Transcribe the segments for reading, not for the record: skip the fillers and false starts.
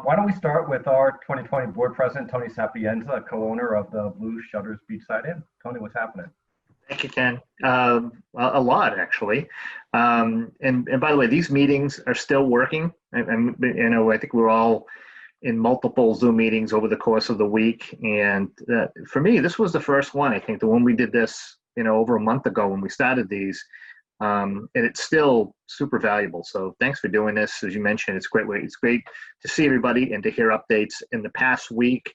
Why don't we start with our 2020 board president, Tony Sapienza, co-owner of the Blue Shutters Beachside Inn. Tony, what's happening? Thank you, Ken. A lot, actually. And by the way, these meetings are still working. And I think we're all in multiple Zoom meetings over the course of the week. And for me, this was the first one. I think the one we did this, over a month ago when we started these. And it's still super valuable. So thanks for doing this. As you mentioned, it's great. It's great to see everybody and to hear updates. In the past week,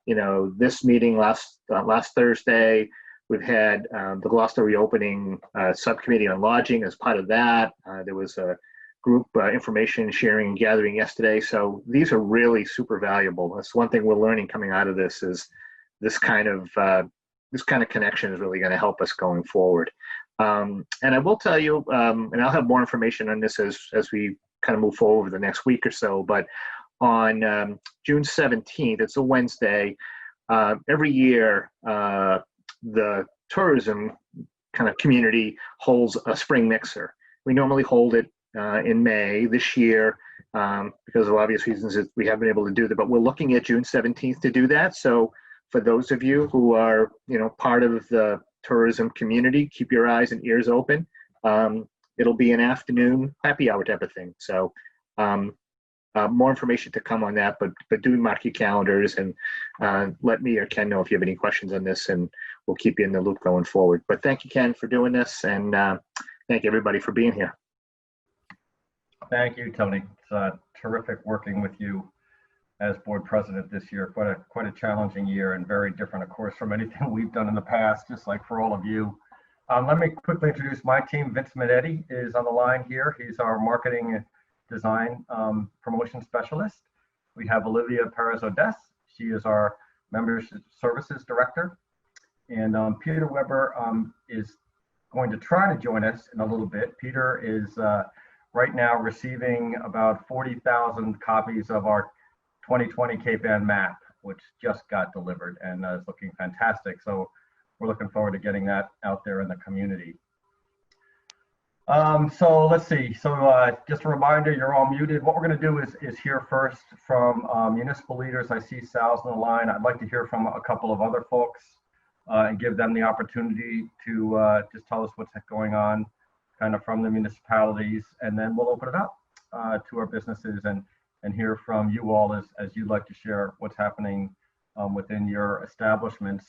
this meeting last Thursday, we've had the Gloucester reopening subcommittee on lodging as part of that. There was a group information sharing and gathering yesterday. So these are really super valuable. That's one thing we're learning coming out of this is this kind of connection is really going to help us going forward. And I will tell you, and I'll have more information on this as we kind of move forward over the next week or so, but on June 17th, it's a Wednesday, every year, the tourism kind of community holds a spring mixer. We normally hold it in May. This year, because of obvious reasons, we haven't been able to do that, but we're looking at June 17th to do that. So for those of you who are, part of the tourism community, keep your eyes and ears open. It'll be an afternoon happy hour type of thing. So more information to come on that, but do mark your calendars and let me or Ken know if you have any questions on this, and we'll keep you in the loop going forward. But thank you, Ken, for doing this, and thank everybody for being here. Thank you, Tony. It's terrific working with you as board president this year. Quite a challenging year and very different, of course, from anything we've done in the past, just like for all of you. Let me quickly introduce my team. Vince Minetti is on the line here. He's our marketing design promotion specialist. We have Olivia Perez-Odess. She is our membership services director. And Peter Weber is going to try to join us in a little bit. Peter is right now receiving about 40,000 copies of our 2020 Cape Ann map, which just got delivered and is looking fantastic. So we're looking forward to getting that out there in the community. So let's see. So just a reminder, you're all muted. What we're going to do is hear first from municipal leaders. I see Sal's on the line. I'd like to hear from a couple of other folks and give them the opportunity to just tell us what's going on kind of from the municipalities, and then we'll open it up to our businesses and hear from you all as you'd like to share what's happening within your establishments.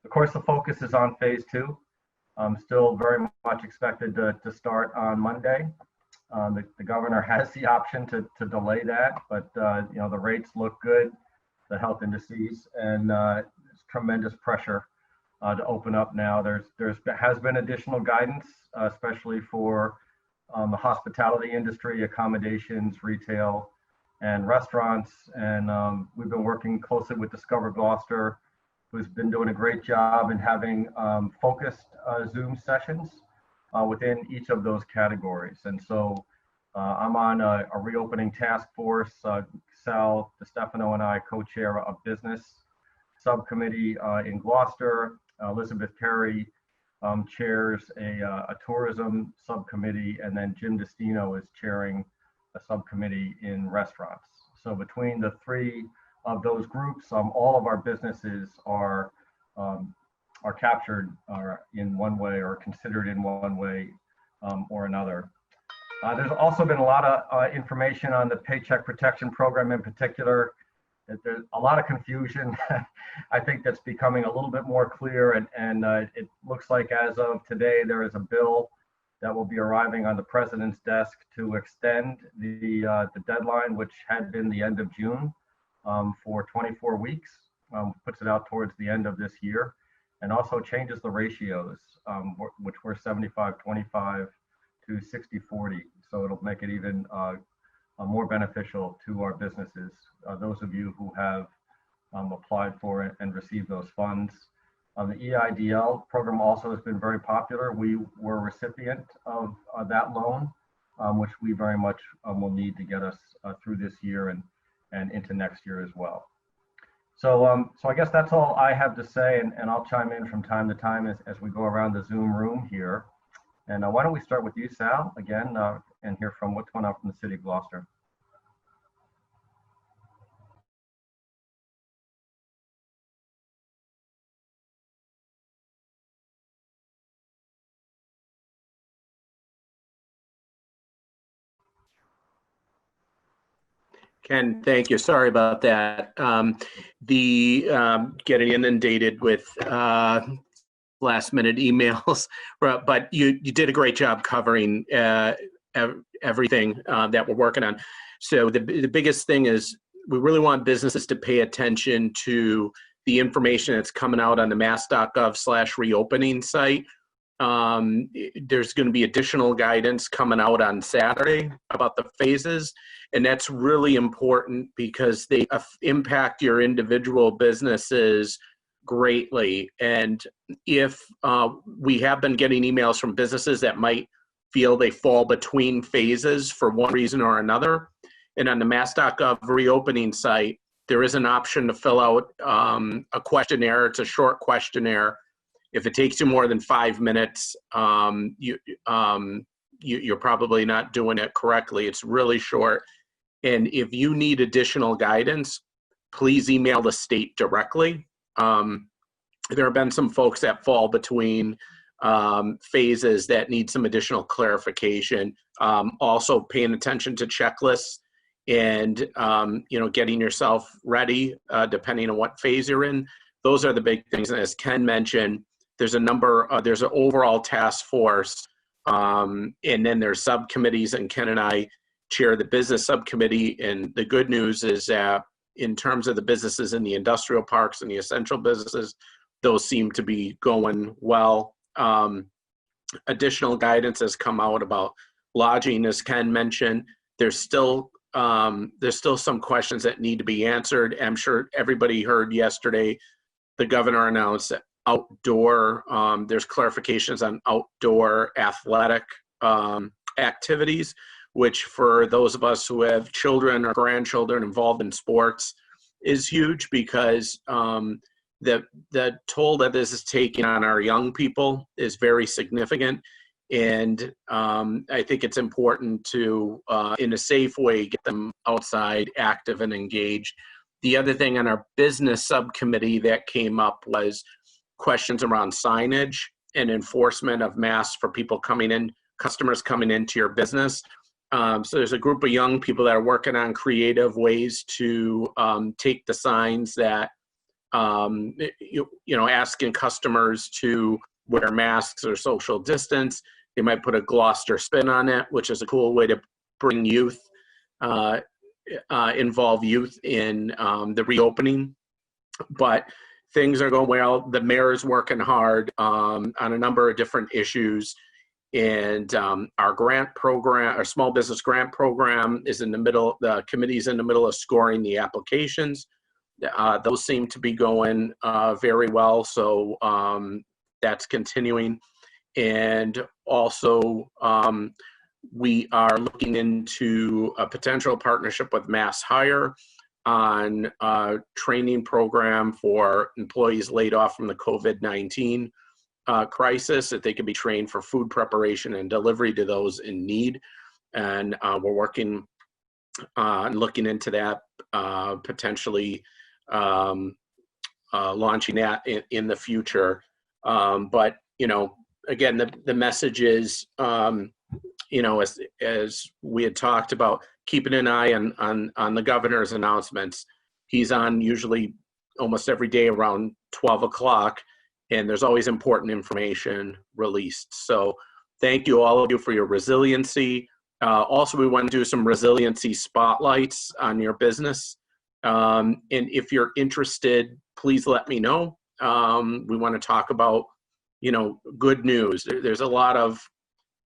Of course, the focus is on phase 2. Still very much expected to start on Monday. The governor has the option to delay that, but the rates look good, the health indices, and there's tremendous pressure to open up now. There has been additional guidance, especially for the hospitality industry, accommodations, retail, and restaurants. And we've been working closely with Discover Gloucester, who's been doing a great job in having focused Zoom sessions within each of those categories. And so I'm on a reopening task force. Sal Di Stefano and I co-chair a business subcommittee in Gloucester. Elizabeth Carey chairs a tourism subcommittee, and then Jim Destino is chairing a subcommittee in restaurants. So between the three of those groups, all of our businesses are captured in one way or considered in one way or another. There's also been a lot of information on the Paycheck Protection Program in particular. There's a lot of confusion. I think that's becoming a little bit more clear, and it looks like as of today, there is a bill that will be arriving on the president's desk to extend the deadline, which had been the end of June, for 24 weeks, puts it out towards the end of this year, and also changes the ratios, which were 75-25 to 60-40. So it'll make it even more beneficial to our businesses, those of you who have applied for it and received those funds. The EIDL program also has been very popular. We were a recipient of that loan, which we very much will need to get us through this year and into next year as well. So I guess that's all I have to say, and I'll chime in from time to time as we go around the Zoom room here. And why don't we start with you, Sal, again, and hear from what's going on from the city of Gloucester. Ken, thank you. Sorry about that. Getting inundated with last minute emails, but you did a great job covering everything that we're working on. So the biggest thing is we really want businesses to pay attention to the information that's coming out on the mass.gov/reopening site. There's going to be additional guidance coming out on Saturday about the phases, and that's really important because they impact your individual businesses greatly. And if we have been getting emails from businesses that might feel they fall between phases for one reason or another, and on the mass.gov reopening site, there is an option to fill out a questionnaire. It's a short questionnaire. If it takes you more than 5 minutes, you're probably not doing it correctly. It's really short. And if you need additional guidance, please email the state directly. There have been some folks that fall between phases that need some additional clarification. Also paying attention to checklists and getting yourself ready depending on what phase you're in. Those are the big things. And as Ken mentioned, there's an overall task force, and then there's subcommittees, and Ken and I chair the business subcommittee. And the good news is that in terms of the businesses in the industrial parks and the essential businesses, those seem to be going well. Additional guidance has come out about lodging, as Ken mentioned. There's still some questions that need to be answered. I'm sure everybody heard yesterday the governor announced that outdoor, there's clarifications on outdoor athletic activities, which for those of us who have children or grandchildren involved in sports is huge, because the toll that this is taking on our young people is very significant. And I think it's important to, in a safe way, get them outside, active and engaged. The other thing on our business subcommittee that came up was questions around signage and enforcement of masks for people coming in, customers coming into your business. So there's a group of young people that are working on creative ways to take the signs that, asking customers to wear masks or social distance. They might put a Gloucester spin on it, which is a cool way to bring youth, involve youth in the reopening. But things are going well. The mayor is working hard on a number of different issues. And our grant program, our small business grant program is in the middle, the committee's in the middle of scoring the applications. Those seem to be going very well. So that's continuing. And also we are looking into a potential partnership with Mass Hire on a training program for employees laid off from the COVID-19 crisis, that they can be trained for food preparation and delivery to those in need. And we're working on looking into that, potentially launching that in the future. But, again, the message is, as we had talked about, keeping an eye on the governor's announcements. He's on usually almost every day around 12 o'clock, and there's always important information released. So thank you, all of you, for your resiliency. Also, we want to do some resiliency spotlights on your business. And if you're interested, please let me know. We want to talk about, good news. There's a lot of,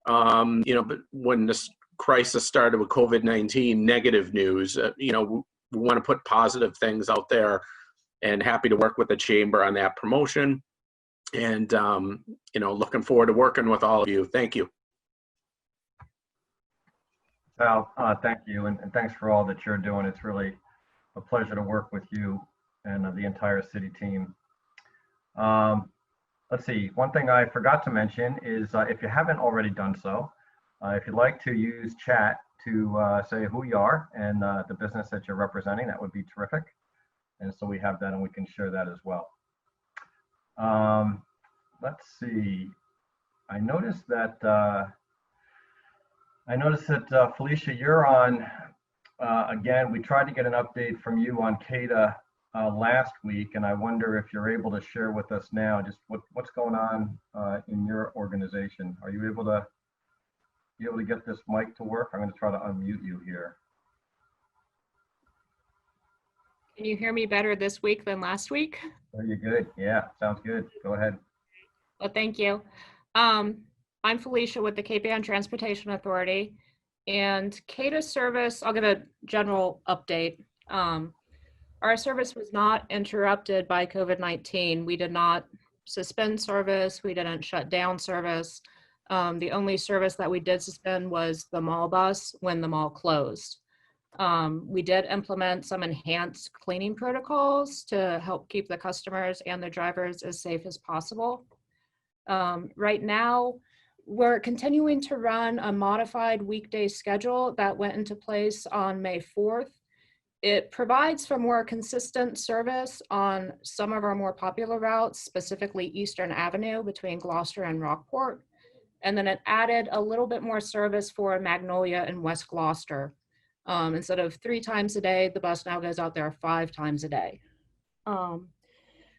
but when this crisis started with COVID-19, negative news, we want to put positive things out there, and happy to work with the chamber on that promotion. And, looking forward to working with all of you. Thank you. Sal, thank you. And thanks for all that you're doing. It's really a pleasure to work with you and the entire city team. Let's see, one thing I forgot to mention is if you haven't already done so, if you'd like to use chat to say who you are and the business that you're representing, that would be terrific. And so we have that, and we can share that as well. Let's see, I noticed that Felicia, you're on Again, we tried to get an update from you on CADA last week, and I wonder if you're able to share with us now just what's going on in your organization. Are you able to get this mic to work? I'm going to try to unmute you here. Can you hear me better this week than last week? Are you good? Yeah, sounds good. Go ahead. Well, thank you. I'm Felicia with the Cape Ann Transportation Authority, and CADA service, I'll give a general update. Our service was not interrupted by COVID-19. We did not suspend service. We didn't shut down service. The only service that we did suspend was the mall bus when the mall closed. We did implement some enhanced cleaning protocols to help keep the customers and the drivers as safe as possible. Right now, we're continuing to run a modified weekday schedule that went into place on May 4th. It provides for more consistent service on some of our more popular routes, specifically Eastern Avenue between Gloucester and Rockport. And then it added a little bit more service for Magnolia and West Gloucester. Instead of 3 times a day, the bus now goes out there 5 times a day.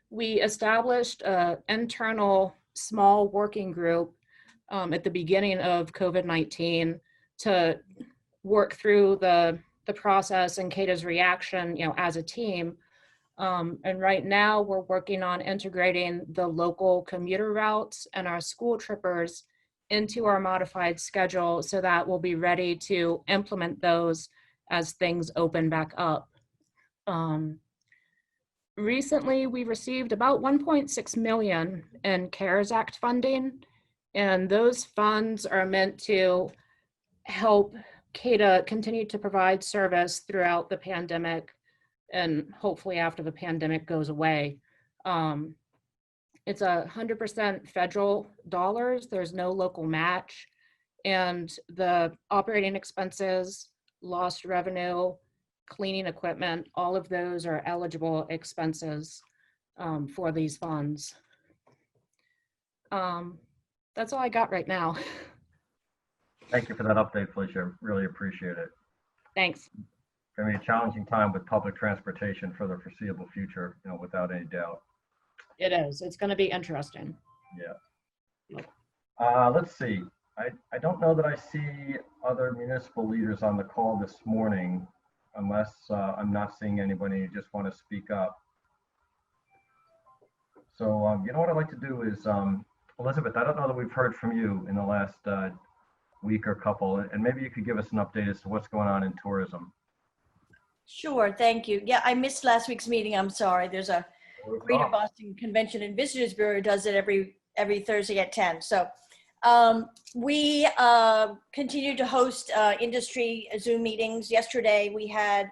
We established an internal small working group at the beginning of COVID-19 to work through the process and CADA's reaction, as a team. And right now we're working on integrating the local commuter routes and our school trippers into our modified schedule so that we'll be ready to implement those as things open back up. Recently, we received about 1.6 million in CARES Act funding, and those funds are meant to help CADA continue to provide service throughout the pandemic and hopefully after the pandemic goes away. It's 100% federal dollars. There's no local match, and the operating expenses, lost revenue, cleaning equipment, all of those are eligible expenses for these funds. That's all I got right now. Thank you for that update, Felicia. Really appreciate it. Thanks. It's going to be a challenging time with public transportation for the foreseeable future, without any doubt. It is. It's going to be interesting. Yeah. Let's see. I don't know that I see other municipal leaders on the call this morning, unless I'm not seeing anybody who just want to speak up. So, you know what I'd like to do is, Elizabeth, I don't know that we've heard from you in the last week or couple, and maybe you could give us an update as to what's going on in tourism. Sure, thank you. Yeah, I missed last week's meeting. I'm sorry. There's a Greater Boston Convention and Visitors Bureau does it every Thursday at 10. So we continue to host industry Zoom meetings. Yesterday we had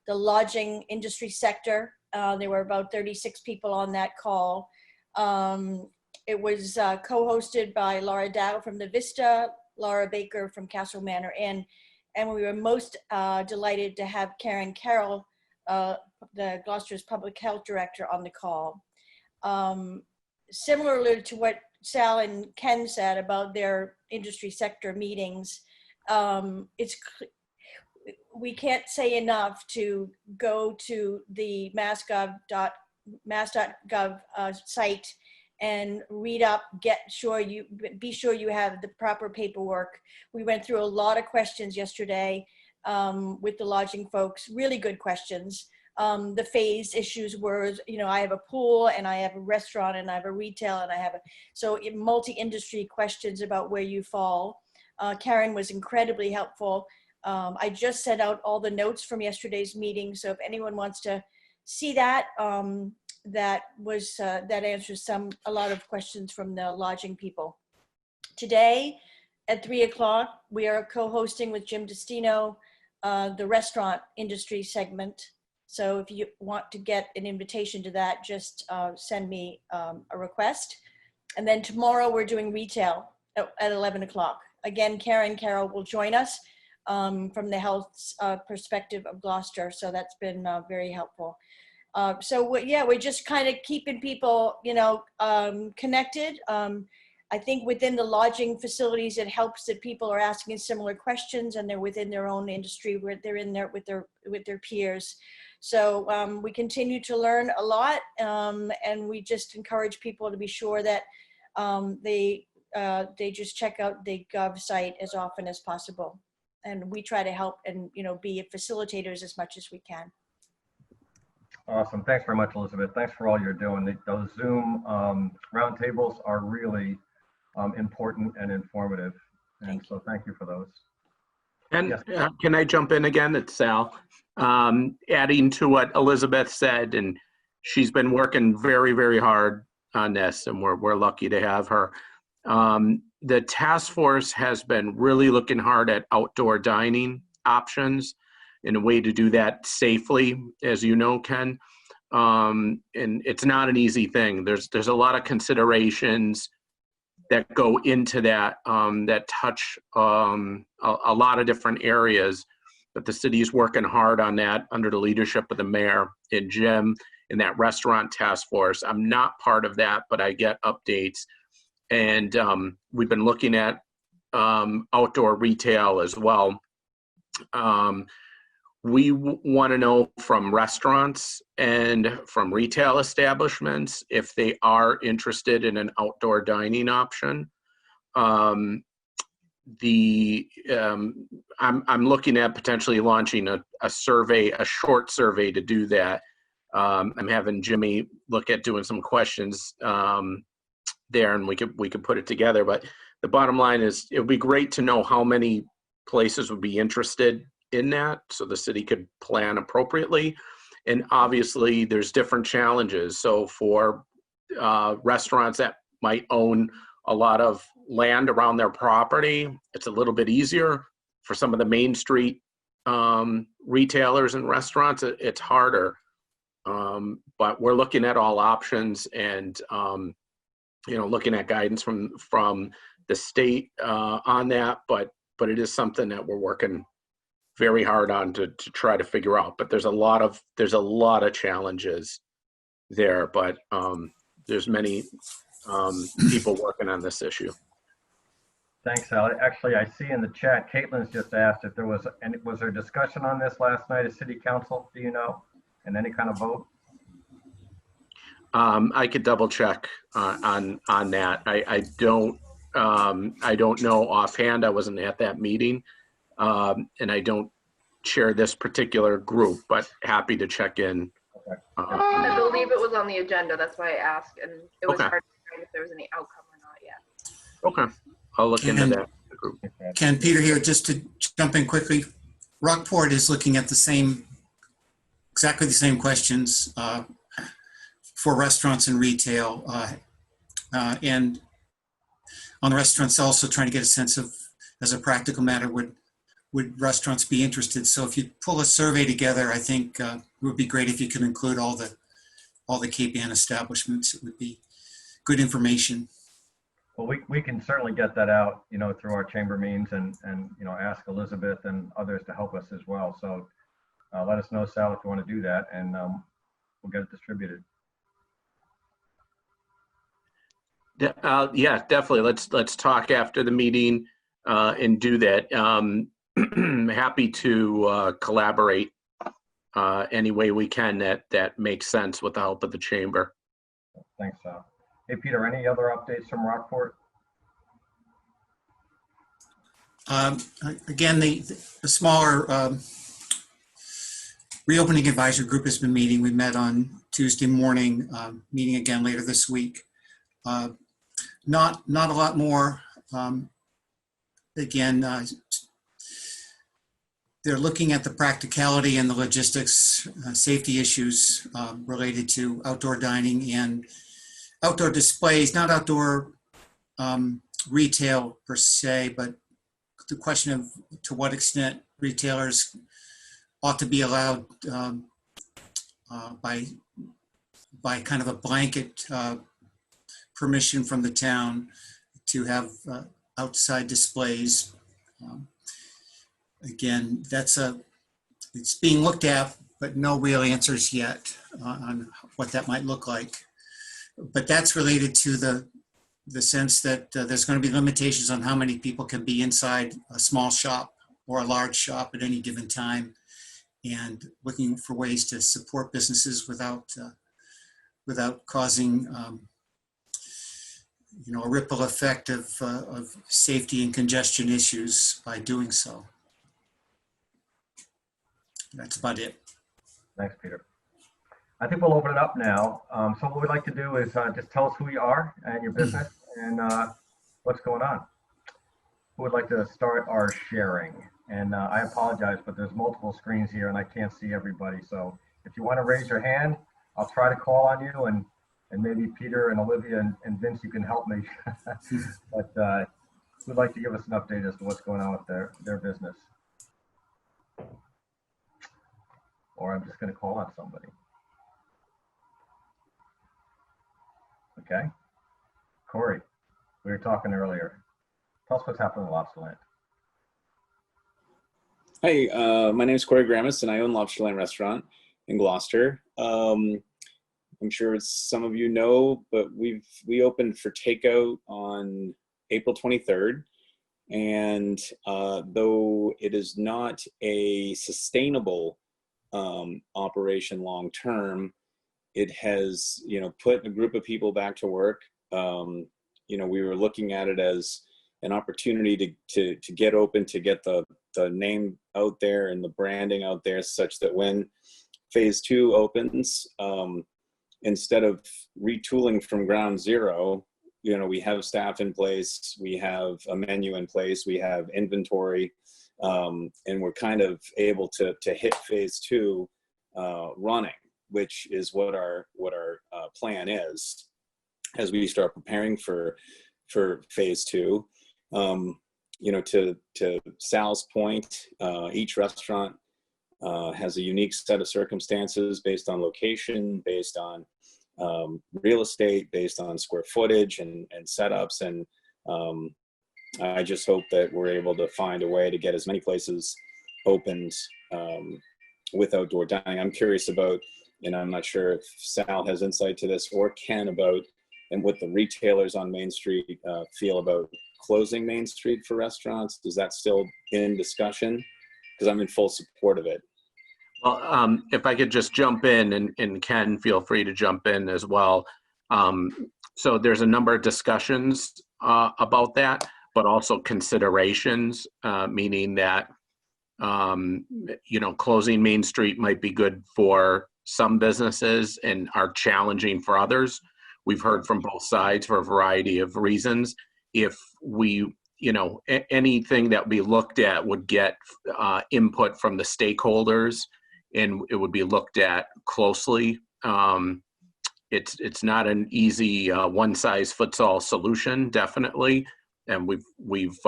the lodging industry sector. There were about 36 people on that call. It was co-hosted by Laura Dow from the Vista, Laura Baker from Castle Manor Inn, and we were most delighted to have Karen Carroll, the Gloucester's Public Health Director, on the call. Similarly to what Sal and Ken said about their industry sector meetings, we can't say enough to go to the mass.gov site and read up, be sure you have the proper paperwork. We went through a lot of questions yesterday with the lodging folks, really good questions. The phase issues were, I have a pool and I have a restaurant and I have a retail and I have multi-industry questions about where you fall. Karen was incredibly helpful. I just sent out all the notes from yesterday's meeting, so if anyone wants to see that, that answers a lot of questions from the lodging people. Today at 3 o'clock, we are co-hosting with Jim Destino the restaurant industry segment. So if you want to get an invitation to that, just send me a request. And then tomorrow we're doing retail at 11 o'clock. Again, Karen Carroll will join us from the health perspective of Gloucester. So that's been very helpful. So we're just kind of keeping people, connected. I think within the lodging facilities, it helps that people are asking similar questions and they're within their own industry where they're in there with their peers. So we continue to learn a lot, and we just encourage people to be sure that they just check out the Gov site as often as possible. And we try to help and, be facilitators as much as we can. Awesome. Thanks very much, Elizabeth. Thanks for all you're doing. Those Zoom roundtables are really important and informative. And so thank you for those. And Yes. can I jump in again? It's Sal. Adding to what Elizabeth said, and she's been working very, very hard on this, and we're lucky to have her. The task force has been really looking hard at outdoor dining options and a way to do that safely, as you know, Ken. And it's not an easy thing. There's a lot of considerations that go into that, that touch a lot of different areas. But the city is working hard on that under the leadership of the mayor and Jim in that restaurant task force. I'm not part of that, but I get updates. And we've been looking at outdoor retail as well. We want to know from restaurants and from retail establishments if they are interested in an outdoor dining option. I'm looking at potentially launching a survey, a short survey to do that. I'm having Jimmy look at doing some questions there, and we could put it together. But the bottom line is, it would be great to know how many places would be interested in that, so the city could plan appropriately. And obviously, there's different challenges. So for restaurants that might own a lot of land around their property, it's a little bit easier. For some of the Main Street retailers and restaurants, it's harder. But we're looking at all options, and looking at guidance from the state on that. But it is something that we're working very hard on to try to figure out. But there's a lot of challenges there. But there's many people working on this issue. Thanks, Sal. Actually, I see in the chat, Caitlin's just asked if was there discussion on this last night at City Council? Do you know? And any kind of vote? I could double check on that. I don't know offhand. I wasn't at that meeting, and I don't share this particular group, but happy to check in. Okay. I believe it was on the agenda. That's why I asked, and it was Okay. hard to find if there was any outcome or not yet. Okay, I'll look into that group. Ken, Peter here, just to jump in quickly. Rockport is looking at exactly the same questions for restaurants and retail, and on restaurants also trying to get a sense of, as a practical matter, would restaurants be interested? So if you pull a survey together, I think it would be great if you could include all the Cape Ann establishments. It would be good information. Well, we can certainly get that out, through our chamber meetings and ask Elizabeth and others to help us as well. So let us know, Sal, if you want to do that, and we'll get it distributed. Yeah, definitely. Let's talk after the meeting and do that. Happy to collaborate any way we can that makes sense with the help of the chamber. Thanks, Sal. Hey, Peter, any other updates from Rockport? Again, the smaller reopening advisory group has been meeting. We met on Tuesday morning, meeting again later this week. Not a lot more. Again, they're looking at the practicality and the logistics, safety issues related to outdoor dining and outdoor displays, not outdoor retail per se, but the question of to what extent retailers ought to be allowed by kind of a blanket permission from the town to have outside displays. Again, it's being looked at, but no real answers yet on what that might look like. But that's related to the the sense that there's going to be limitations on how many people can be inside a small shop or a large shop at any given time, and looking for ways to support businesses without causing a ripple effect of safety and congestion issues by doing so. That's about it. Thanks, Peter. I think we'll open it up now. So what we'd like to do is just tell us who you are and your business and what's going on. Who would like to start our sharing? And I apologize, but there's multiple screens here and I can't see everybody. So if you want to raise your hand, I'll try to call on you, and maybe Peter and Olivia and Vince, you can help me. But who'd like to give us an update as to what's going on with their business? Or I'm just going to call on somebody. Okay. Corey, we were talking earlier. Tell us what's happening in Lobsterland. Hi, my name is Corey Grammas, and I own Lobsterland Restaurant in Gloucester. I'm sure some of you know, but we opened for takeout on April 23rd. And though it is not a sustainable operation long term, it has, put a group of people back to work. We were looking at it as an opportunity to get open, to get the name out there and the branding out there, such that when phase 2 opens, instead of retooling from ground zero, we have staff in place, we have a menu in place, we have inventory, and we're kind of able to hit phase 2 running, which is what our plan is as we start preparing for phase 2. To Sal's point, each restaurant has a unique set of circumstances based on location, based on real estate, based on square footage and setups. And I just hope that we're able to find a way to get as many places opened with outdoor dining. I'm curious about, and I'm not sure if Sal has insight to this or Ken, about and what the retailers on Main Street feel about closing Main Street for restaurants. Is that still in discussion? Because I'm in full support of it. Well, if I could just jump in, and Ken, feel free to jump in as well. So there's a number of discussions about that, but also considerations, meaning that, closing Main Street might be good for some businesses and are challenging for others. We've heard from both sides for a variety of reasons. If we, anything that we looked at would get input from the stakeholders, and it would be looked at closely. It's not an easy one-size-fits-all solution, definitely, and we've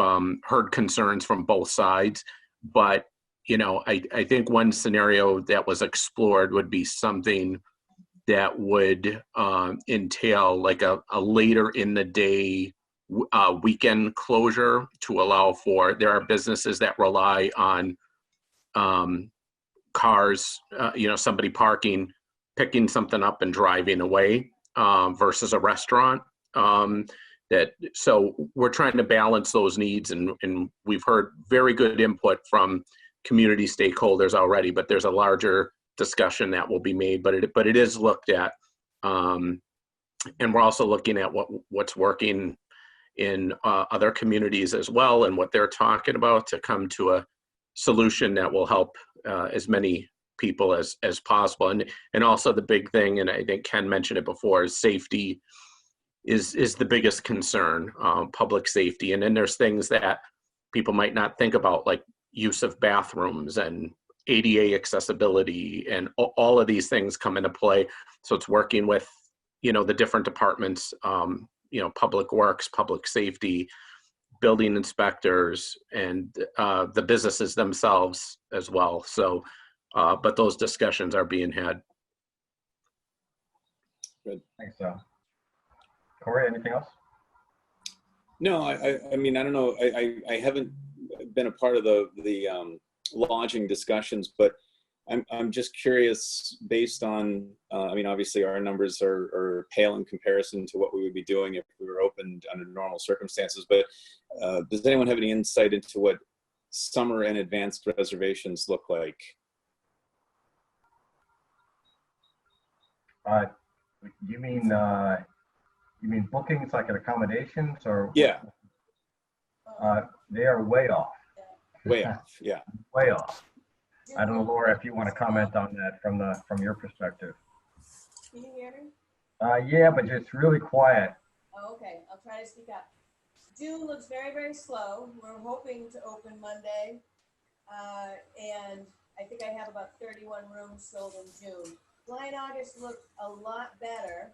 heard concerns from both sides. But I think one scenario that was explored would be something that would entail like a later in the day weekend closure to allow for, there are businesses that rely on cars, somebody parking, picking something up and driving away versus a restaurant. So we're trying to balance those needs, and we've heard very good input from community stakeholders already, but there's a larger discussion that will be made, but it is looked at. And we're also looking at what's working in other communities as well, and what they're talking about to come to a solution that will help as many people as possible. And also the big thing, and I think Ken mentioned it before, is safety is the biggest concern, public safety. And then there's things that people might not think about, like use of bathrooms and ADA accessibility, and all of these things come into play. So it's working with, the different departments, public works, public safety, building inspectors, and the businesses themselves as well. So, but those discussions are being had. Good. Thanks, Sal. Corey, anything else? No, I mean, I don't know. I haven't been a part of the lodging discussions, but I'm just curious, based on, I mean, obviously our numbers are pale in comparison to what we would be doing if we were opened under normal circumstances, but does anyone have any insight into what summer and advanced reservations look like? You mean bookings like at accommodations or? Yeah. They are way off. Way off, yeah. Way off. I don't know, Laura, if you want to comment on that from your perspective. Can you hear me? Yeah, but it's really quiet. Oh, okay, I'll try to speak up. June looks very, very slow. We're hoping to open Monday. And I think I have about 31 rooms sold in June. July and August look a lot better,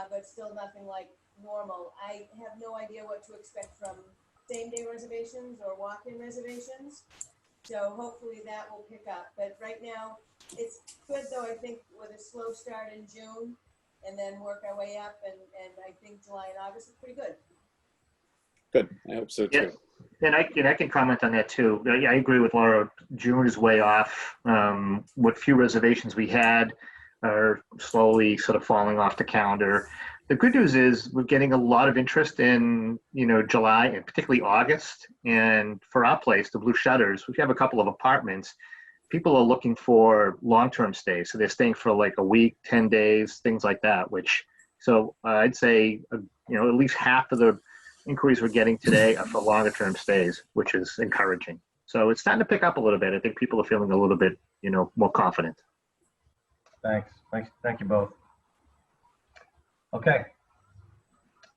but still nothing like normal. I have no idea what to expect from same-day reservations or walk-in reservations. So hopefully that will pick up. But right now, it's good though, I think, with a slow start in June and then work our way up. And I think July and August is pretty good. Good, I hope so too. Yeah. And I can comment on that too. I agree with Laura. June is way off. What few reservations we had are slowly sort of falling off the calendar. The good news is we're getting a lot of interest in, July and particularly August. And for our place, the Blue Shutters, we have a couple of apartments. People are looking for long-term stays. So they're staying for like a week, 10 days, things like that, so I'd say, at least half of the inquiries we're getting today are for longer term stays, which is encouraging. So it's starting to pick up a little bit. I think people are feeling a little bit, more confident. Thanks. Thank you both. Okay.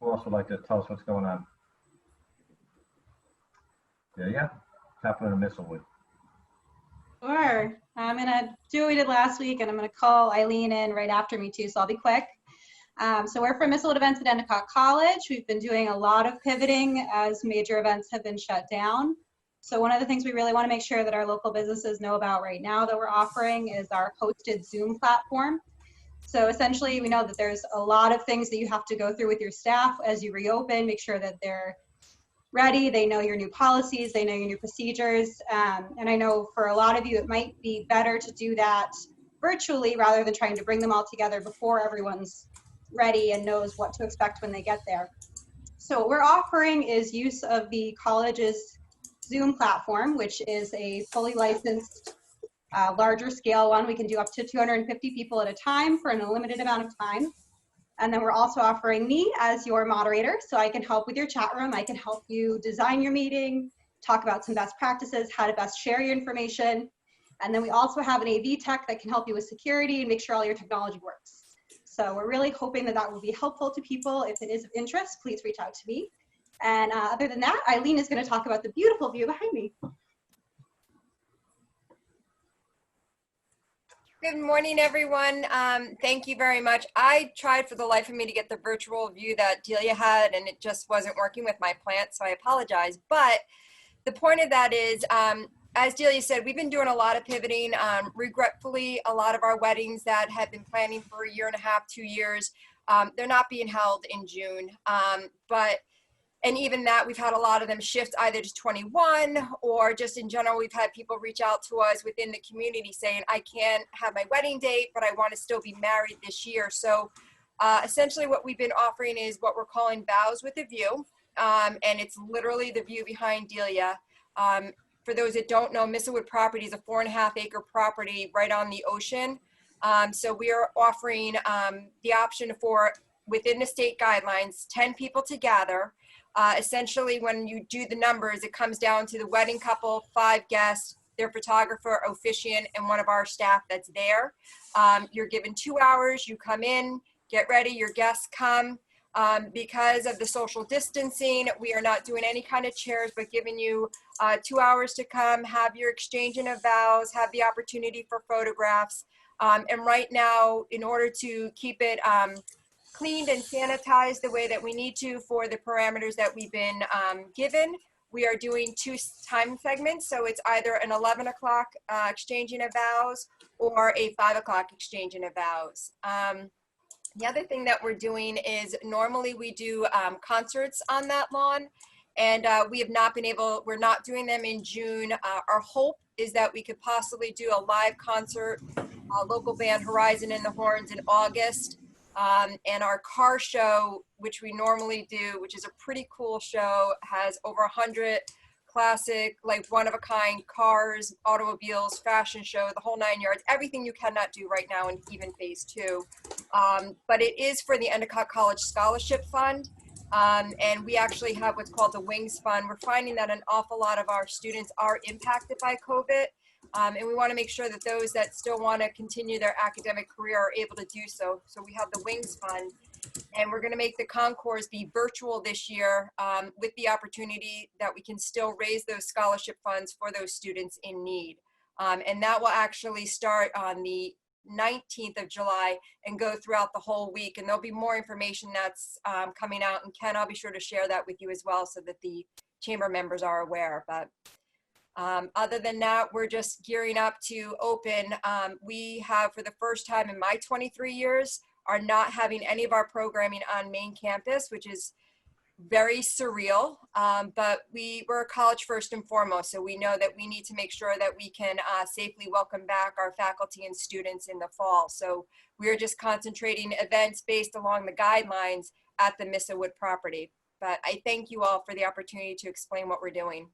Who else would like to tell us what's going on? Yeah. What's happening in Mistlewood? Sure. I'm going to do what we did last week, and I'm going to call Eleen in right after me too, so I'll be quick. So we're from Mistlewood Events at Endicott College. We've been doing a lot of pivoting as major events have been shut down. So one of the things we really want to make sure that our local businesses know about right now that we're offering is our hosted Zoom platform. So essentially, we know that there's a lot of things that you have to go through with your staff as you reopen, make sure that they're ready, they know your new policies, they know your new procedures. And I know for a lot of you, it might be better to do that virtually rather than trying to bring them all together before everyone's ready and knows what to expect when they get there. So what we're offering is use of the college's Zoom platform, which is a fully licensed, larger scale one. We can do up to 250 people at a time for an unlimited amount of time. And then we're also offering me as your moderator, so I can help with your chat room. I can help you design your meeting, talk about some best practices, how to best share your information. And then we also have an AV tech that can help you with security and make sure all your technology works. So we're really hoping that that will be helpful to people. If it is of interest, please reach out to me. And other than that, Eleen is going to talk about the beautiful view behind me. Good morning, everyone. Thank you very much. I tried for the life of me to get the virtual view that Delia had, and it just wasn't working with my plant, so I apologize. But the point of that is, as Delia said, we've been doing a lot of pivoting. Regretfully, a lot of our weddings that have been planning for 1.5 years, 2 years, they're not being held in June. And even that, we've had a lot of them shift either to 21 or just in general, we've had people reach out to us within the community saying, I can't have my wedding date, but I want to still be married this year. So essentially what we've been offering is what we're calling Vows with a View. And it's literally the view behind Delia. For those that don't know, Mistlewood property is a 4.5-acre property right on the ocean. So we are offering the option for, within the state guidelines, 10 people to gather. Essentially, when you do the numbers, it comes down to the wedding couple, 5 guests, their photographer, officiant, and one of our staff that's there. You're given 2 hours, you come in, get ready, your guests come. Because of the social distancing, we are not doing any kind of chairs, but giving you 2 hours to come, have your exchanging of vows, have the opportunity for photographs. And right now, in order to keep it cleaned and sanitized the way that we need to for the parameters that we've been given, we are doing 2 time segments. So it's either an 11 o'clock exchanging of vows or a 5 o'clock exchanging of vows. The other thing that we're doing is normally we do concerts on that lawn. And we have not been able, we're not doing them in June. Our hope is that we could possibly do a live concert, local band Horizon and the Horns in August. And our car show, which we normally do, which is a pretty cool show, has over 100 classic, like one-of-a-kind cars, automobiles, fashion show, the whole 9 yards, everything you cannot do right now in even phase 2. But it is for the Endicott College Scholarship Fund. And we actually have what's called the Wings Fund. We're finding that an awful lot of our students are impacted by COVID. And we want to make sure that those that still want to continue their academic career are able to do so. So we have the Wings Fund. And we're going to make the concours be virtual this year with the opportunity that we can still raise those scholarship funds for those students in need. And that will actually start on the 19th of July and go throughout the whole week. And there'll be more information that's coming out. And Ken, I'll be sure to share that with you as well so that the chamber members are aware. But other than that, we're just gearing up to open. We have, for the first time in my 23 years, are not having any of our programming on main campus, which is very surreal. But we're a college first and foremost, so we know that we need to make sure that we can safely welcome back our faculty and students in the fall. So we're just concentrating events based along the guidelines at the Missa Wood property. But I thank you all for the opportunity to explain what we're doing.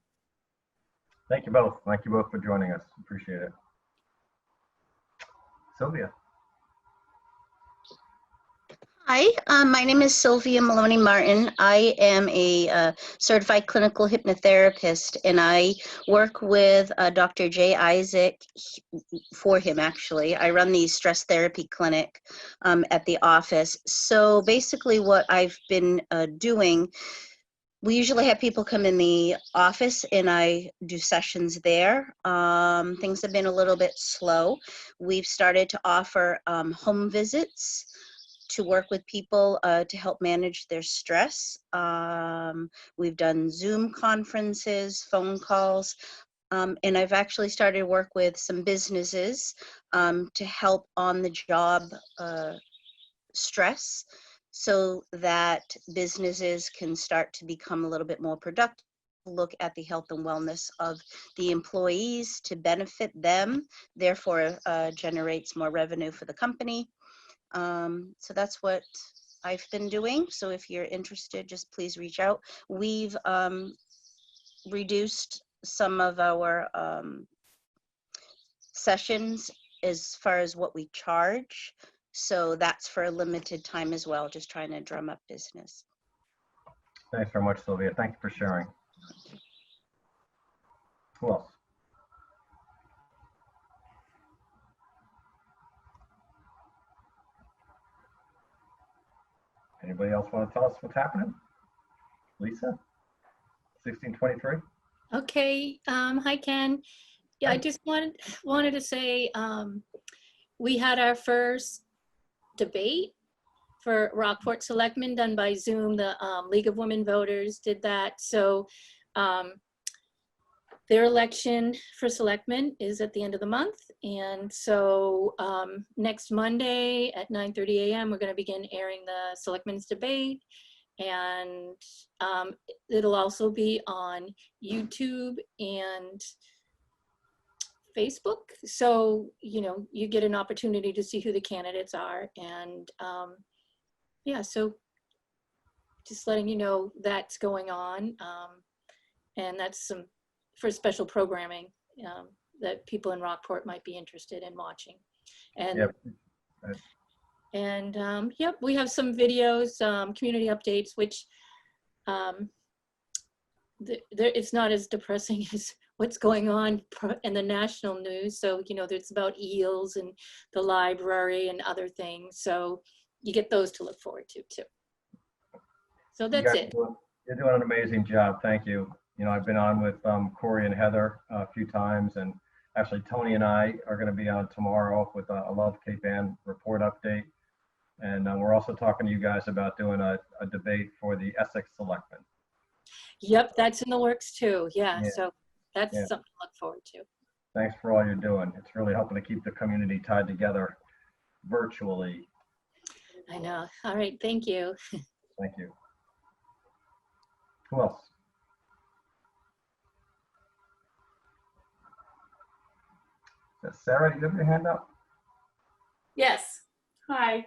Thank you both. Thank you both for joining us. Appreciate it. Sylvia. Hi, my name is Sylvia Milone-Martin. I am a certified clinical hypnotherapist, and I work with Dr. Jay Isaac for him, actually. I run the stress therapy clinic at the office. So basically what I've been doing, we usually have people come in the office and I do sessions there. Things have been a little bit slow. We've started to offer home visits to work with people to help manage their stress. We've done Zoom conferences, phone calls, and I've actually started to work with some businesses to help on the job stress so that businesses can start to become a little bit more productive, look at the health and wellness of the employees to benefit them, therefore generates more revenue for the company. So that's what I've been doing. So if you're interested, just please reach out. We've reduced some of our sessions as far as what we charge. So that's for a limited time as well, just trying to drum up business. Thanks very much, Sylvia. Thank you for sharing. Who else? Anybody else want to tell us what's happening? Lisa, 1623. Okay. Hi, Ken. Yeah, I just wanted to say we had our first debate for Rockport Selectmen done by Zoom. The League of Women Voters did that. So their election for selectmen is at the end of the month. And so next Monday at 9:30 a.m., we're going to begin airing the selectmen's debate. And it'll also be on YouTube and Facebook. So, you know, you get an opportunity to see who the candidates are. And yeah, so just letting you know that's going on. And that's some for special programming that people in Rockport might be interested in watching. And yep. And yep, we have some videos, community updates, which it's not as depressing as what's going on in the national news. So, you know, there's about eels and the library and other things. So you get those to look forward to too. So that's it. You're doing an amazing job. Thank you. You know, I've been on with Corey and Heather a few times, and actually Tony and I are going to be on tomorrow with a Love Cape Ann report update. And we're also talking to you guys about doing a debate for the Essex Selectmen. Yep, that's in the works too. Yeah. So that's something to look forward to. Thanks for all you're doing. It's really helping to keep the community tied together virtually. I know. All right. Thank you. Thank you. Who else? Sarah, do you have your hand up? Yes. Hi.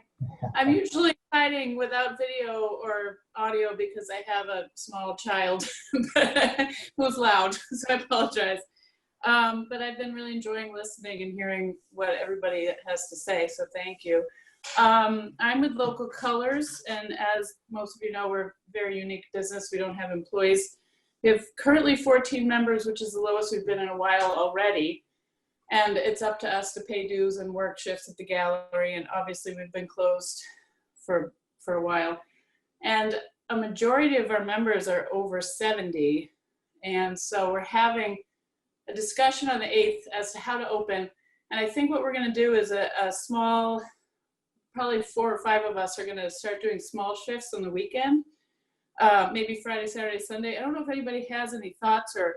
I'm usually hiding without video or audio because I have a small child who's loud, so I apologize. But I've been really enjoying listening and hearing what everybody has to say, so thank you. I'm with Local Colors, and as most of you know, we're a very unique business. We don't have employees. We have currently 14 members, which is the lowest we've been in a while already. And it's up to us to pay dues and work shifts at the gallery. And obviously we've been closed for a while. And a majority of our members are over 70. And so we're having a discussion on the 8th as to how to open. And I think what we're gonna do is a small, probably 4 or 5 of us are gonna start doing small shifts on the weekend. Maybe Friday, Saturday, Sunday. I don't know if anybody has any thoughts or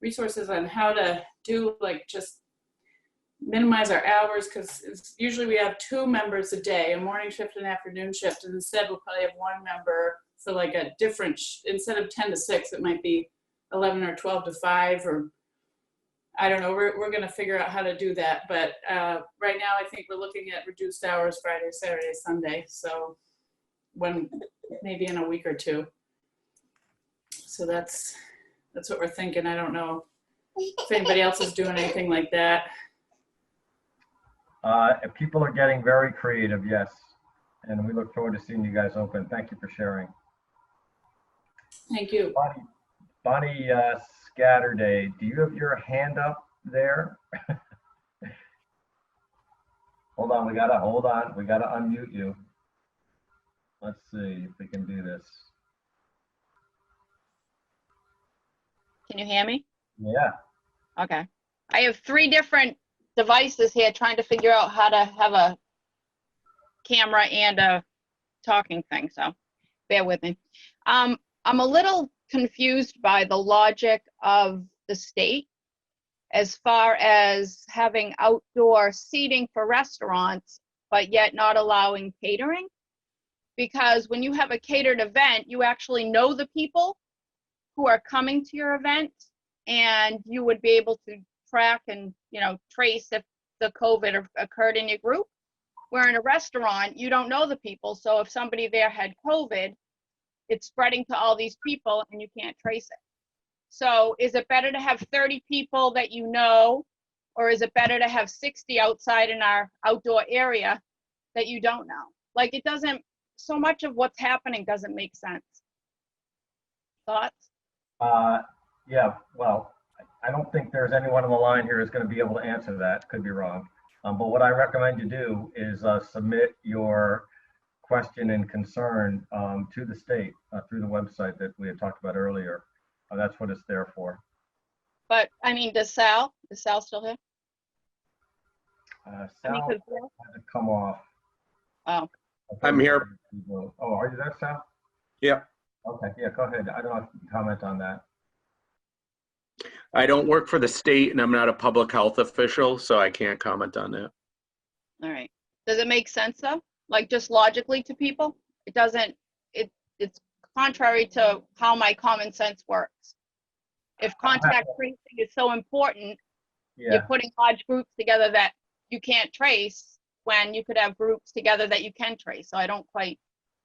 resources on how to do, like, just minimize our hours, because usually we have 2 members a day, a morning shift and afternoon shift, and instead we'll probably have 1 member for like a different, instead of 10 to 6, it might be 11 or 12 to 5, or I don't know. We're going to figure out how to do that. But right now I think we're looking at reduced hours Friday, Saturday, Sunday. So maybe in a week or 2. So that's what we're thinking. I don't know if anybody else is doing anything like that. If people are getting very creative, yes. And we look forward to seeing you guys open. Thank you for sharing. Thank you. Bonnie Scatterday, do you have your hand up there? Hold on, we gotta unmute you. Let's see if we can do this. Can you hear me? Yeah. Okay. I have 3 different devices here trying to figure out how to have a camera and a talking thing, so bear with me. I'm a little confused by the logic of the state as far as having outdoor seating for restaurants, but yet not allowing catering. Because when you have a catered event, you actually know the people who are coming to your event, and you would be able to track and, you know, trace if the COVID occurred in your group. Where in a restaurant, you don't know the people. So if somebody there had COVID, it's spreading to all these people and you can't trace it. So is it better to have 30 people that you know, or is it better to have 60 outside in our outdoor area that you don't know? Like, it doesn't, so much of what's happening doesn't make sense. Thoughts? Yeah, well, I don't think there's anyone on the line here who's going to be able to answer that. Could be wrong. But what I recommend you do is submit your question and concern to the state through the website that we had talked about earlier. That's what it's there for. But I mean, is Sal still here? Sal had to come off. Oh. I'm here. Oh, are you there, Sal? Yeah. Okay, yeah, go ahead. I don't know if you can comment on that. I don't work for the state and I'm not a public health official, so I can't comment on that. All right. Does it make sense though? Like, just logically to people? It doesn't, it's contrary to how my common sense works. If contact tracing is so important, you're putting large groups together that you can't trace when you could have groups together that you can trace. So I don't quite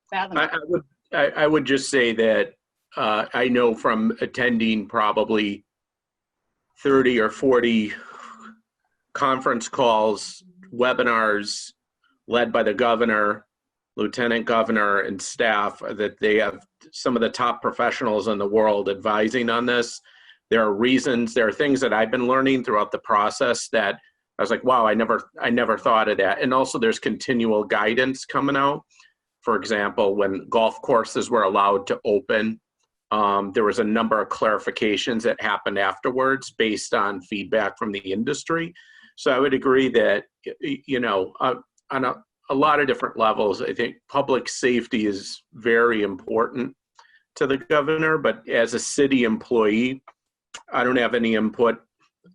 fathom it. I would just say that I know from attending probably 30 or 40 conference calls, webinars led by the governor, lieutenant governor, and staff, that they have some of the top professionals in the world advising on this. There are reasons, there are things that I've been learning throughout the process that I was like, wow, I never thought of that. And also there's continual guidance coming out. For example, when golf courses were allowed to open, there was a number of clarifications that happened afterwards based on feedback from the industry. So I would agree that, you know, on a lot of different levels, I think public safety is very important to the governor, but as a city employee, I don't have any input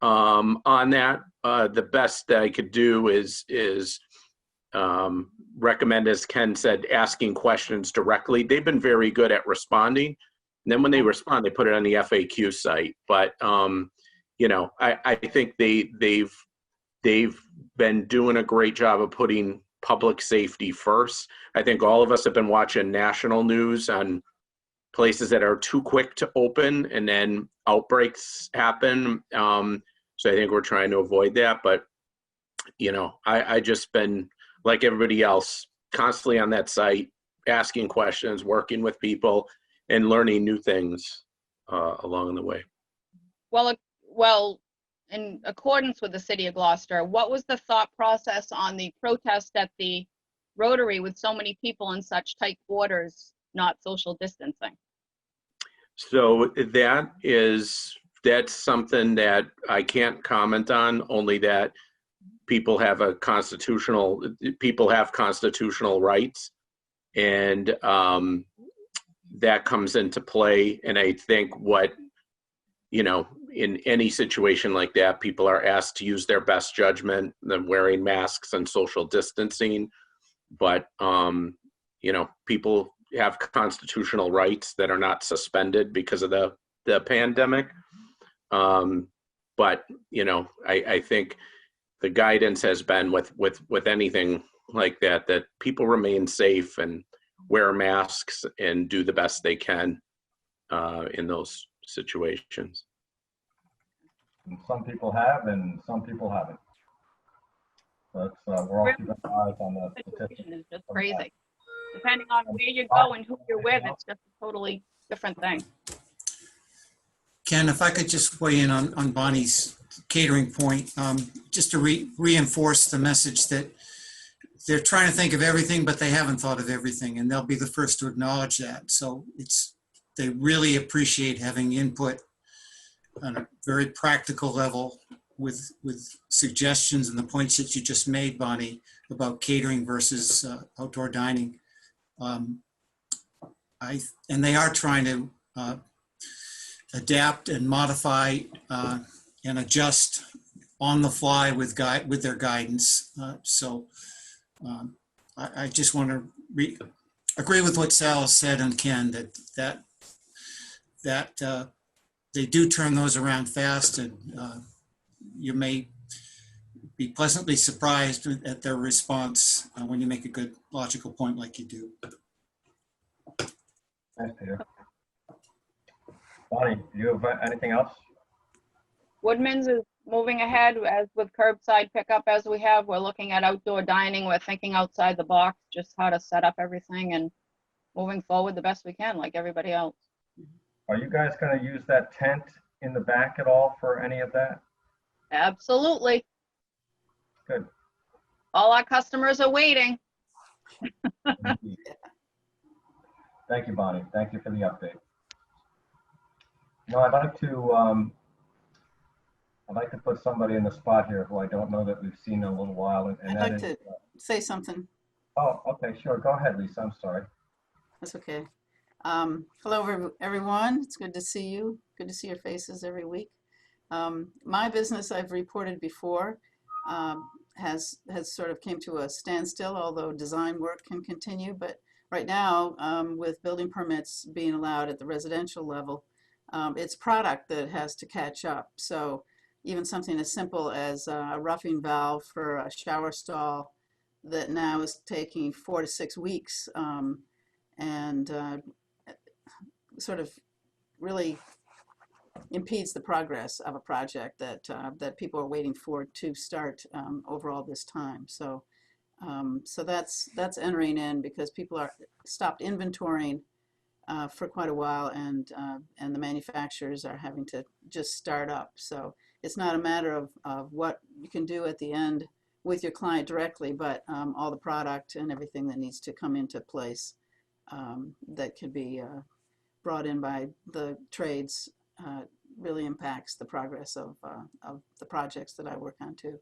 on that. The best that I could do is recommend, as Ken said, asking questions directly. They've been very good at responding. And then when they respond, they put it on the FAQ site. But, you know, I think they've they've been doing a great job of putting public safety first. I think all of us have been watching national news on places that are too quick to open and then outbreaks happen. So I think we're trying to avoid that. But, you know, I just been, like everybody else, constantly on that site, asking questions, working with people, and learning new things along the way. Well, in accordance with the city of Gloucester, what was the thought process on the protest at the Rotary with so many people in such tight quarters, not social distancing? So that's something that I can't comment on, only that people have constitutional rights, and that comes into play. And I think in any situation like that, people are asked to use their best judgment, than wearing masks and social distancing. But, people have constitutional rights that are not suspended because of the pandemic. But, I think the guidance has been with anything like that people remain safe and wear masks and do the best they can in those situations. And some people have, and some people haven't. But we're all keeping our eyes on the statistics. It's just crazy. Depending on where you go and who you're with, it's just a totally different thing. Ken, if I could just weigh in on Bonnie's catering point, just to reinforce the message that they're trying to think of everything, but they haven't thought of everything, and they'll be the first to acknowledge that. So they really appreciate having input on a very practical level with suggestions and the points that you just made, Bonnie, about catering versus outdoor dining. And they are trying to adapt and modify and adjust on the fly with their guidance. I just want to agree with what Sal said and Ken, that they do turn those around fast, and you may be pleasantly surprised at their response when you make a good logical point like you do. Thanks, Peter. Bonnie, do you have anything else? Woodman's is moving ahead as with curbside pickup as we have. We're looking at outdoor dining. We're thinking outside the box, just how to set up everything and moving forward the best we can, like everybody else. Are you guys going to use that tent in the back at all for any of that? Absolutely. Good. All our customers are waiting. Thank you, Bonnie. Thank you for the update. I'd like to put somebody in the spot here who I don't know that we've seen in a little while. And I'd like to say something. Oh, okay, sure. Go ahead, Lisa. I'm sorry. That's okay. Hello, everyone. It's good to see you. Good to see your faces every week. My business, I've reported before, has sort of came to a standstill, although design work can continue. But right now, with building permits being allowed at the residential level, it's product that has to catch up. So even something as simple as a roughing valve for a shower stall that now is taking 4 to 6 weeks, and sort of really impedes the progress of a project that people are waiting for to start over all this time. So that's entering in because people are stopped inventorying for quite a while, and the manufacturers are having to just start up. So it's not a matter of what you can do at the end with your client directly, but all the product and everything that needs to come into place that can be brought in by the trades really impacts the progress of the projects that I work on too.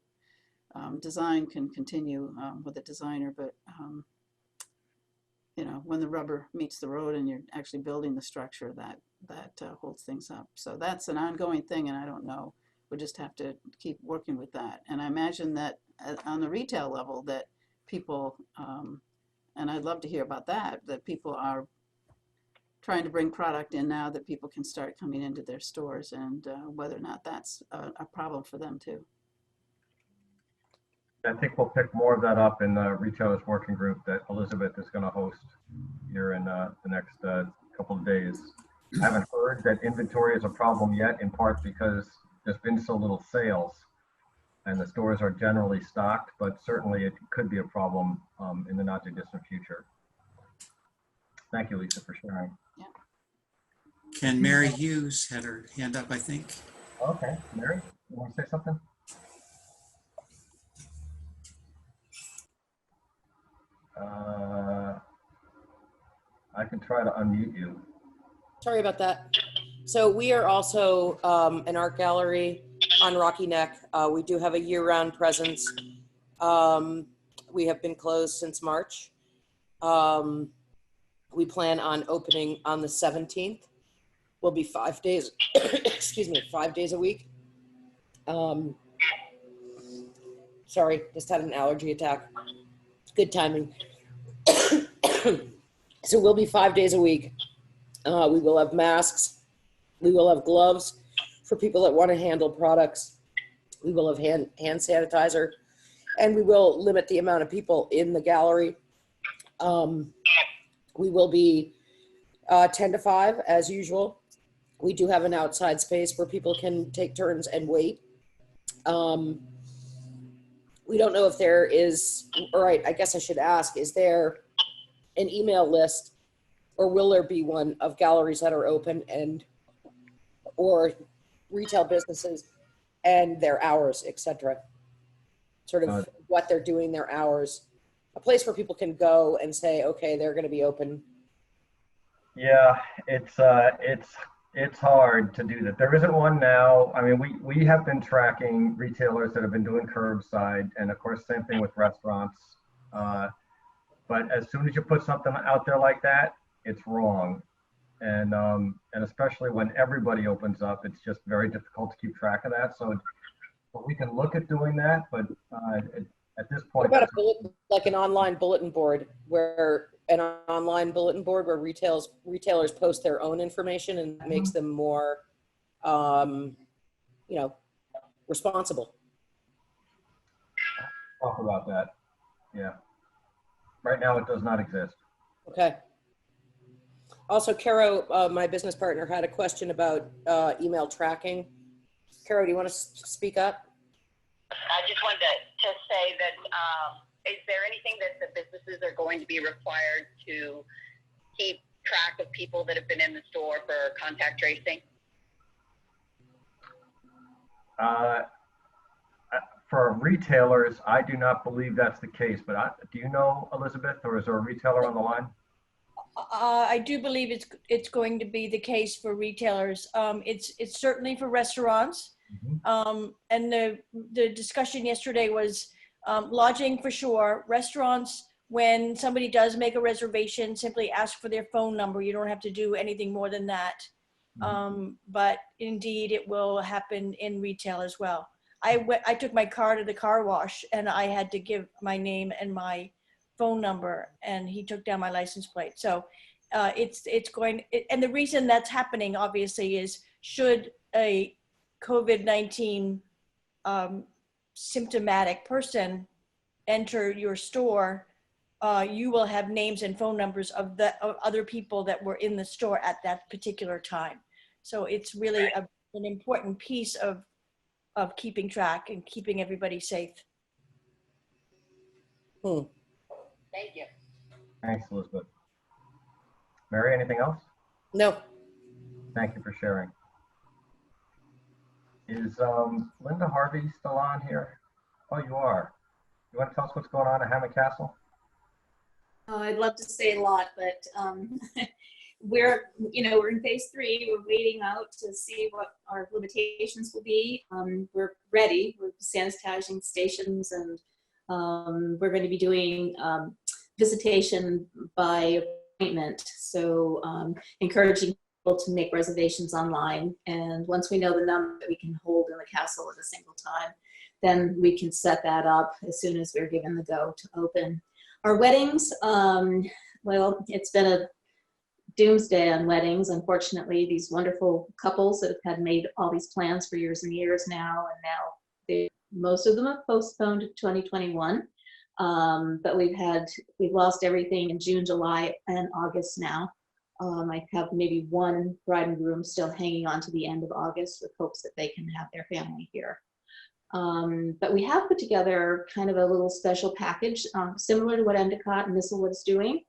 Design can continue with a designer, but when the rubber meets the road and you're actually building the structure, that holds things up. So that's an ongoing thing, and I don't know. We'll just have to keep working with that. And I imagine that on the retail level that people, and I'd love to hear about that people are trying to bring product in now that people can start coming into their stores, and whether or not that's a problem for them too. I think we'll pick more of that up in the retailers working group that Elizabeth is going to host here in the next couple of days. I haven't heard that inventory is a problem yet, in part because there's been so little sales and the stores are generally stocked, but certainly it could be a problem in the not too distant future. Thank you, Lisa, for sharing. Can Mary Hughes had her hand up, I think. Okay, Mary, you want to say something? I can try to unmute you. Sorry about that. So we are also an art gallery on Rocky Neck. We do have a year-round presence. We have been closed since March. We plan on opening on the 17th. We'll be 5 days, excuse me, 5 days a week. Sorry, just had an allergy attack. Good timing. So we'll be 5 days a week. We will have masks. We will have gloves for people that want to handle products. We will have hand sanitizer, and we will limit the amount of people in the gallery. We will be 10 to 5 as usual. We do have an outside space where people can take turns and wait. We don't know if there is, all right, I guess I should ask, is there an email list, or will there be one, of galleries that are open and or retail businesses and their hours, etc. Sort of what they're doing, their hours, a place where people can go and say, okay, they're going to be open. Yeah, it's hard to do that. There isn't one now. I mean, we have been tracking retailers that have been doing curbside, and of course, same thing with restaurants. But as soon as you put something out there like that, it's wrong. And especially when everybody opens up, it's just very difficult to keep track of that. So we can look at doing that, but at this point, what about like an online bulletin board where retailers post their own information, and that makes them more, responsible. Talk about that. Yeah. Right now, it does not exist. Okay. Also, Caro, my business partner, had a question about email tracking. Caro, do you want to speak up? I just wanted to say that is there anything that the businesses are going to be required to keep track of people that have been in the store for contact tracing? For retailers, I do not believe that's the case, but do you know, Elizabeth, or is there a retailer on the line? I do believe it's going to be the case for retailers. It's certainly for restaurants. Mm-hmm. And the discussion yesterday was lodging for sure. Restaurants, when somebody does make a reservation, simply ask for their phone number. You don't have to do anything more than that. Mm-hmm. But indeed, it will happen in retail as well. I took my car to the car wash, and I had to give my name and my phone number, and he took down my license plate. So it's going, and the reason that's happening obviously is, should a COVID-19 symptomatic person enter your store, you will have names and phone numbers of other people that were in the store at that particular time. So it's really an important piece of keeping track and keeping everybody safe. Thank you. Thanks, Elizabeth. Mary, anything else? No. Thank you for sharing. Is Linda Harvey still on here? Oh, you are. You want to tell us what's going on at Hammond Castle? Oh, I'd love to say a lot, but we're in phase 3. We're waiting out to see what our limitations will be. We're ready. We're sanitizing stations, and we're going to be doing visitation by appointment. So encouraging people to make reservations online. And once we know the number that we can hold in the castle at a single time, then we can set that up as soon as we're given the go to open. Our weddings, well, it's been a doomsday on weddings. Unfortunately, these wonderful couples that have had made all these plans for years and years now, and now Most of them have postponed to 2021. But we've lost everything in June, July, and August now. I have maybe one bride and groom still hanging on to the end of August with hopes that they can have their family here. But we have put together kind of a little special package similar to what Endicott and Missile was doing.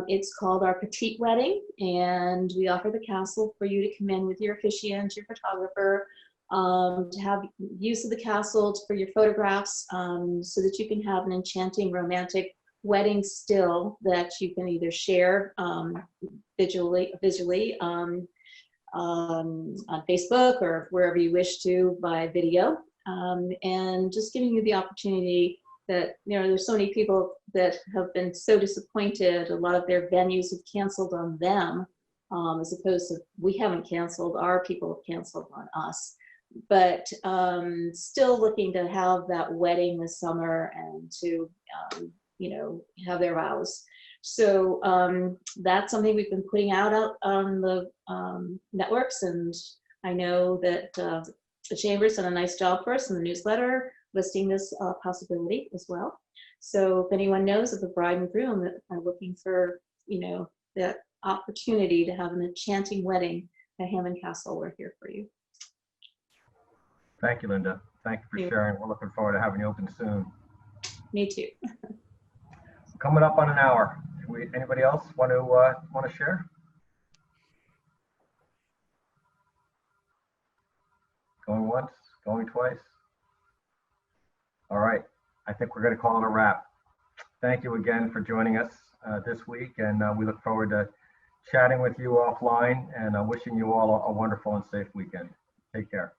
It's called our Petite Wedding, and we offer the castle for you to come in with your officiant, your photographer, to have use of the castle for your photographs, so that you can have an enchanting romantic wedding still that you can either share visually on Facebook or wherever you wish to by video, and just giving you the opportunity that, you know, there's so many people that have been so disappointed. A lot of their venues have canceled on them, as opposed to we haven't canceled, our people have canceled on us. But still looking to have that wedding this summer and to, you know, have their vows. So that's something we've been putting out on the networks, and I know that the Chamber's done a nice job for us in the newsletter listing this possibility as well. So if anyone knows of the bride and groom that are looking for, you know, that opportunity to have an enchanting wedding at Hammond Castle, we're here for you. Thank you, Linda. Thank you for sharing. We're looking forward to having you open soon. Me too. Coming up on an hour. Anybody else want to share? Going once, going twice. All right. I think we're going to call it a wrap. Thank you again for joining us this week, and we look forward to chatting with you offline, and wishing you all a wonderful and safe weekend. Take care.